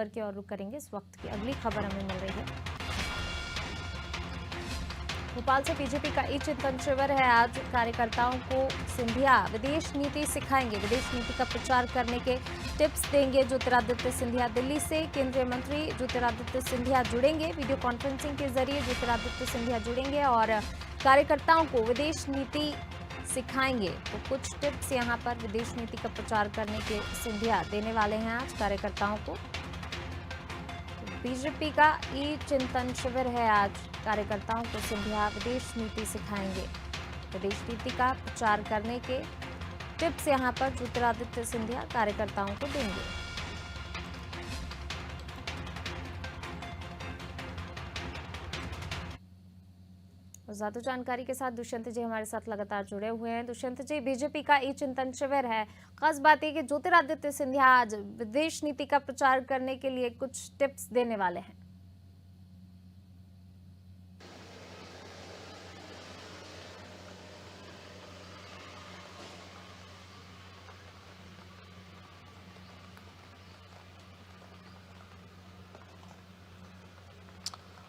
की ओर रुख करेंगे। इस वक्त की अगली खबर हमें मिल रही है भोपाल से। बीजेपी का ई चिंतन शिविर है आज। कार्यकर्ताओं को सिंधिया विदेश नीति सिखाएंगे, विदेश नीति का प्रचार करने के टिप्स देंगे ज्योतिरादित्य सिंधिया। दिल्ली से केंद्रीय मंत्री ज्योतिरादित्य सिंधिया जुड़ेंगे, वीडियो कॉन्फ्रेंसिंग के जरिए ज्योतिरादित्य सिंधिया जुड़ेंगे और कार्यकर्ताओं को विदेश नीति सिखाएंगे। तो कुछ टिप्स यहां पर विदेश नीति का प्रचार करने के सिंधिया देने वाले हैं आज कार्यकर्ताओं को। बीजेपी का ई चिंतन शिविर है आज। कार्यकर्ताओं को सिंधिया विदेश नीति सिखाएंगे, विदेश नीति का प्रचार करने के टिप्स यहां पर ज्योतिरादित्य सिंधिया कार्यकर्ताओं को देंगे। ज्यादा जानकारी के साथ दुष्यंत जी हमारे साथ लगातार जुड़े हुए हैं। दुष्यंत जी, बीजेपी का ई चिंतन शिविर है, खास बात यह कि ज्योतिरादित्य सिंधिया आज विदेश नीति का प्रचार करने के लिए कुछ टिप्स देने वाले हैं।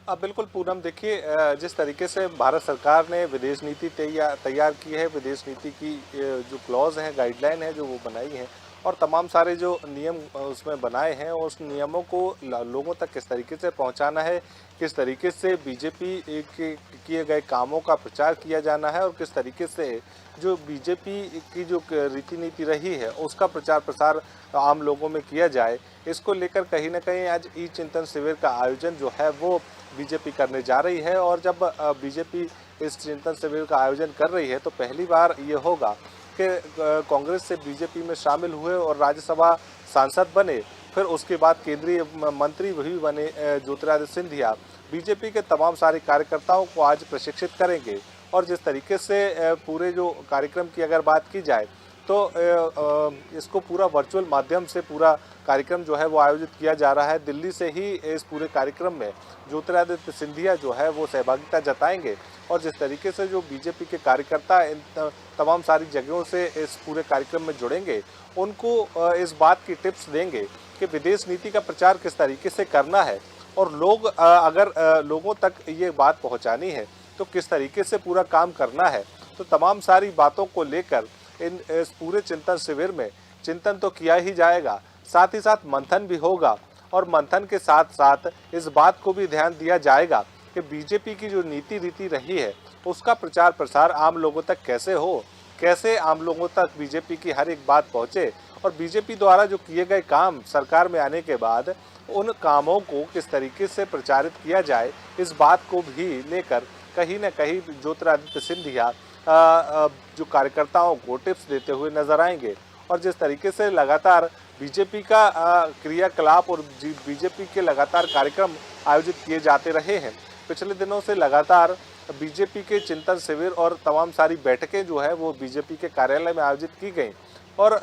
अब बिल्कुल पूनम, देखिए जिस तरीके से भारत सरकार ने विदेश नीति तैयार की है, विदेश नीति की जो क्लॉज हैं, गाइडलाइन है जो वो बनाई है और तमाम सारे जो नियम उसमें बनाए हैं, उस नियमों को लोगों तक किस तरीके से पहुंचाना है, किस तरीके से बीजेपी के किए गए कामों का प्रचार किया जाना है और किस तरीके से जो बीजेपी की जो रीति नीति रही है उसका प्रचार प्रसार आम लोगों में किया जाए, इसको लेकर कहीं ना कहीं आज ई चिंतन शिविर का आयोजन जो है वो बीजेपी करने जा रही है। और जब बीजेपी इस चिंतन शिविर का आयोजन कर रही है तो पहली बार ये होगा कि कांग्रेस से बीजेपी में शामिल हुए और राज्यसभा सांसद बने, फिर उसके बाद केंद्रीय मंत्री भी बने ज्योतिरादित्य सिंधिया बीजेपी के तमाम सारे कार्यकर्ताओं को आज प्रशिक्षित करेंगे। और जिस तरीके से पूरे जो कार्यक्रम की अगर बात की जाए तो इसको पूरा वर्चुअल माध्यम से पूरा कार्यक्रम जो है वो आयोजित किया जा रहा है। दिल्ली से ही इस पूरे कार्यक्रम में ज्योतिरादित्य सिंधिया जो है वो सहभागिता जताएंगे और जिस तरीके से जो बीजेपी के कार्यकर्ता इन तमाम सारी जगहों से इस पूरे कार्यक्रम में जुड़ेंगे, उनको इस बात की टिप्स देंगे कि विदेश नीति का प्रचार किस तरीके से करना है और लोग अगर लोगों तक ये बात पहुँचानी है तो किस तरीके से पूरा काम करना है। तो तमाम सारी बातों को लेकर इस पूरे चिंतन शिविर में चिंतन तो किया ही जाएगा, साथ ही साथ मंथन भी होगा और मंथन के साथ साथ इस बात को भी ध्यान दिया जाएगा कि बीजेपी की जो नीति रीति रही है उसका प्रचार प्रसार आम लोगों तक कैसे हो, कैसे आम लोगों तक बीजेपी की हर एक बात पहुंचे और बीजेपी द्वारा जो किए गए काम सरकार में आने के बाद उन कामों को किस तरीके से प्रचारित किया जाए, इस बात को भी लेकर कहीं न कहीं ज्योतिरादित्य सिंधिया जो कार्यकर्ताओं को टिप्स देते हुए नजर आएंगे। और जिस तरीके से लगातार बीजेपी का क्रियाकलाप और बीजेपी के लगातार कार्यक्रम आयोजित किए जाते रहे हैं, पिछले दिनों से लगातार बीजेपी के चिंतन शिविर और तमाम सारी बैठकें जो है वो बीजेपी के कार्यालय में आयोजित की गई और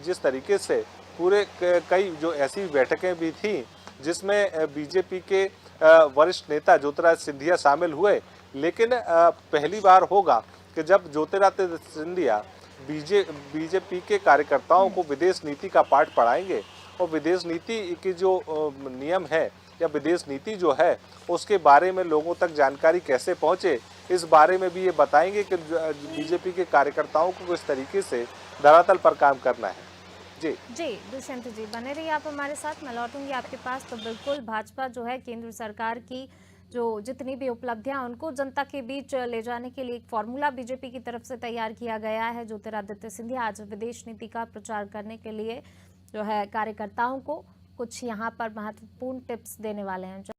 जिस तरीके से पूरे कई जो ऐसी बैठकें भी थीं जिसमें बीजेपी के वरिष्ठ नेता ज्योतिरादित्य सिंधिया शामिल हुए, लेकिन पहली बार होगा कि जब ज्योतिरादित्य सिंधिया बीजेपी के कार्यकर्ताओं को विदेश नीति का पाठ पढ़ाएंगे और विदेश नीति की जो नियम है या विदेश नीति जो है उसके बारे में लोगों तक जानकारी कैसे पहुंचे, इस बारे में भी ये बताएंगे कि बीजेपी के कार्यकर्ताओं को किस तरीके से धरातल पर काम करना है। जी दुष्यंत जी, बने रहिए आप हमारे साथ। मैं लौटूंगी आपके पास। तो बिल्कुल भाजपा जो है केंद्र सरकार की जो जितनी भी उपलब्धियां उनको जनता के बीच ले जाने के लिए एक फॉर्मूला बीजेपी की तरफ से तैयार किया गया है। ज्योतिरादित्य सिंधिया आज विदेश नीति का प्रचार करने के लिए जो है कार्यकर्ताओं को कुछ यहाँ पर महत्वपूर्ण टिप्स देने वाले हैं।